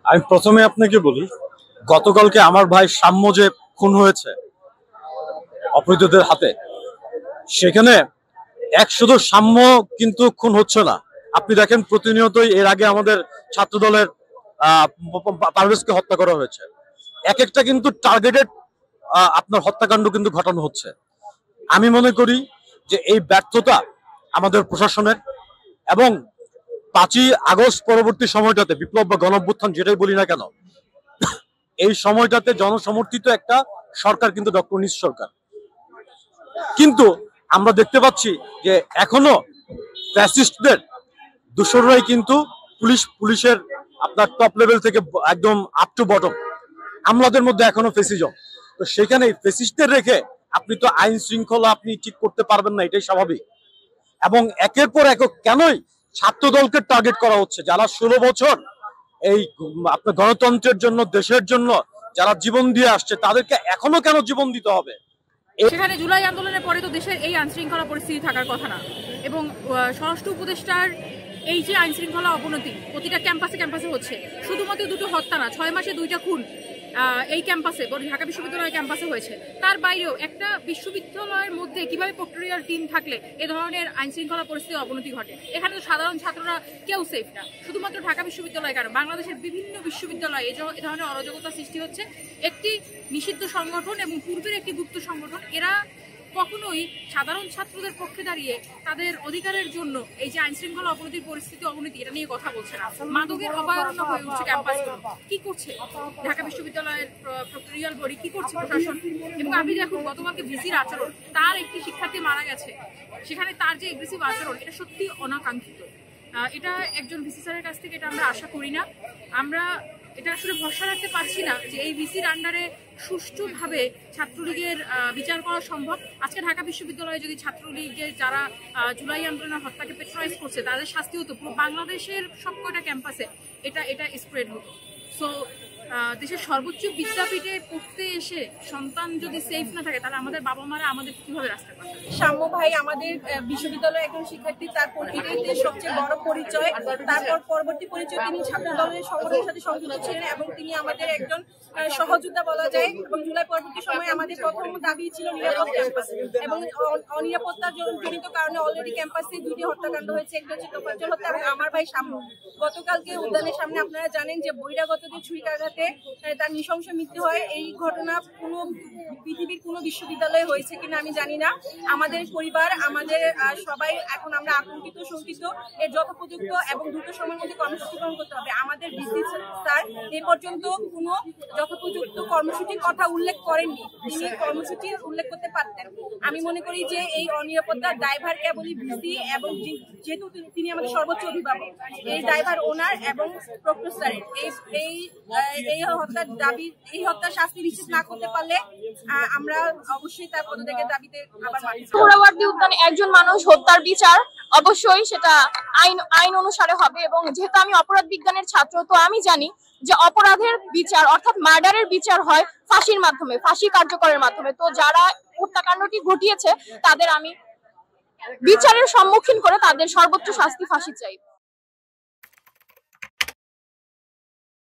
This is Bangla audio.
আমি প্রথমে আপনাকে বলি, গতকালকে আমার ভাই সাম্য যে খুন হয়েছে অপরাধীদের হাতে, সেখানে এক শুধু সাম্য কিন্তু খুন হচ্ছে না। আপনি দেখেন প্রতিনিয়তই এর আগে আমাদের ছাত্র দলের পারভেজকে হত্যা করা হয়েছে। এক একটা কিন্তু টার্গেটেড আপনার হত্যাকাণ্ড কিন্তু ঘটানো হচ্ছে। আমি মনে করি যে এই ব্যর্থতা আমাদের প্রশাসনের, এবং 5ই আগস্ট পরবর্তী সময়টাতে বিপ্লব বা গণঅভ্যুত্থান যেটাই বলি না কেন, এই সময়টাতে জনসমর্থিত একটা সরকার কিন্তু ডক্টর ইউনূস সরকার। কিন্তু আমরা দেখতে পাচ্ছি যে এখনো ফ্যাসিস্টদের দোসররাই কিন্তু পুলিশের আপনার টপ লেভেল থেকে একদম আপ টু বটম আমলাদের মধ্যে এখনো ফেসিজম। তো সেখানে ফেসিস্টদের রেখে আপনি তো আইন শৃঙ্খলা আপনি ঠিক করতে পারবেন না, এটাই স্বাভাবিক। এবং একের পর এক কেনই ছাত্র দলকে টার্গেট করা হচ্ছে, যারা 16 বছর এই আপনার গণতন্ত্রের জন্য, দেশের জন্য যারা জীবন দিয়ে আসছে, তাদেরকে এখনো কেন জীবন দিতে হবে? সেখানে জুলাই আন্দোলনের পরে তো দেশের এই আইনশৃঙ্খলা পরিস্থিতি থাকার কথা না। এবং স্বরাষ্ট্র উপদেষ্টার এই যে আইনশৃঙ্খলা অবনতি প্রতিটা ক্যাম্পাসে হচ্ছে, শুধুমাত্র দুটো হত্যা না, 6 মাসে 2টা খুন এই ক্যাম্পাসে, ঢাকা বিশ্ববিদ্যালয়ের ক্যাম্পাসে হয়েছে। তার বাইরেও একটা বিশ্ববিদ্যালয়ের মধ্যে কিভাবে প্রক্টোরিয়াল টিম থাকলে এ ধরনের আইনশৃঙ্খলা পরিস্থিতির অবনতি ঘটে? এখানে তো সাধারণ ছাত্ররা কেউ সেফ না। শুধুমাত্র ঢাকা বিশ্ববিদ্যালয় কেন, বাংলাদেশের বিভিন্ন বিশ্ববিদ্যালয়ে এ ধরনের অরাজকতা সৃষ্টি হচ্ছে। একটি নিষিদ্ধ সংগঠন এবং পূর্বের একটি গুপ্ত সংগঠন, এরা কখনোই সাধারণ ছাত্রদের পক্ষে দাঁড়িয়ে তাদের অধিকারের জন্য এই যে আইনশৃঙ্খলা অবনতির অবনতি এটা নিয়ে কথা বলছে না। মাদকের অভয়ারণ্য হয়ে উঠছে ক্যাম্পাসগুলো। কি করছে ঢাকা বিশ্ববিদ্যালয়ের প্রক্টোরিয়াল বডি, কি করছে প্রশাসন? এবং আপনি দেখুন গতকালকে ভিসির আচরণ, তার একটি শিক্ষার্থী মারা গেছে, সেখানে তার যে এগ্রেসিভ আচরণ, এটা সত্যি অনাকাঙ্ক্ষিত। এটা একজন ভিসি স্যারের কাছ থেকে এটা আমরা আশা করি না। আমরা এটা আসলে ভরসা রাখতে পারছি না যে এই ভিসির আন্ডারে সুষ্ঠুভাবে ছাত্রলীগের বিচার করা সম্ভব। আজকে ঢাকা বিশ্ববিদ্যালয়ে যদি ছাত্রলীগের যারা জুলাই আন্দোলনের হত্যাকে পেট্রোলাইজ করছে তাদের শাস্তি হতো, পুরো বাংলাদেশের সবকটা ক্যাম্পাসে এটা স্প্রেড হতো। সো দেশের সর্বোচ্চ বিদ্যাপীঠে পড়তে এসে সন্তান যদি সেফ না থাকে, তাহলে আমাদের বাবা মারা আমাদের কিভাবে রাস্তায় পাঠাবে? সাম্য ভাই আমাদের বিশ্ববিদ্যালয়ের একজন শিক্ষার্থী, তারপর এটাই সবচেয়ে বড় পরিচয়। তারপর পরবর্তী পরিচয় তিনি ছাত্র দলের সংগঠনের সাথে সংযুক্ত ছিলেন এবং তিনি আমাদের একজন সহযোদ্ধা বলা যায়। এবং জুলাই পরবর্তী সময়ে আমাদের প্রথম দাবি ছিল নিরাপদ ক্যাম্পাস, এবং অনিরাপত্তার জনিত কারণে অলরেডি ক্যাম্পাসে 2টি হত্যাকাণ্ড হয়েছে। একটা হচ্ছে তোফাজ্জল হত্যা এবং আমার ভাই সাম্য। গতকালকে উদ্যানের সামনে আপনারা জানেন যে বহিরাগতদের ছুরিকাঘাতে তার নৃশংস মৃত্যু হয়। এই ঘটনা কোনো পৃথিবীর কোনো বিশ্ববিদ্যালয়ে হয়েছে কিনা আমি জানি না। আমাদের পরিবার, আমাদের সবাই এখন আমরা আতঙ্কিত, শঙ্কিত। এর যথোপযুক্ত এবং দ্রুত সময়ের মধ্যে কর্মসূচি গ্রহণ করতে হবে। আমাদের ভিসি স্যার এ পর্যন্ত কোনো যথোপযুক্ত কর্মসূচির কথা উল্লেখ করেননি। তিনি কর্মসূচি উল্লেখ করতে পারতেন। আমি মনে করি যে এই অনিরাপত্তার দায়ভার কেবলই ভিসি, এবং যেহেতু তিনি আমাদের সর্বোচ্চ অভিভাবক, এই দায়ভার ওনার এবং প্রক্টর স্যারের। এই হত্যার দাবি, এই হত্যার শাস্তি নিশ্চিত না করতে পারলে আমরা অবশ্যই তার পদত্যাগের দাবিতে আবার সোহরাওয়ার্দী উদ্যানে একজন মানুষ হত্যার বিচার অবশ্যই সেটা আইন অনুসারে হবে। এবং যেহেতু আমি অপরাধ বিজ্ঞানের ছাত্র, তো আমি জানি যে অপরাধের বিচার অর্থাৎ মার্ডারের বিচার হয় ফাঁসির মাধ্যমে, ফাঁসি কার্যকরের মাধ্যমে। তো যারা হত্যাকাণ্ডটি ঘটিয়েছে তাদের আমি বিচারের সম্মুখীন করে তাদের সর্বোচ্চ শাস্তি ফাঁসি চাই।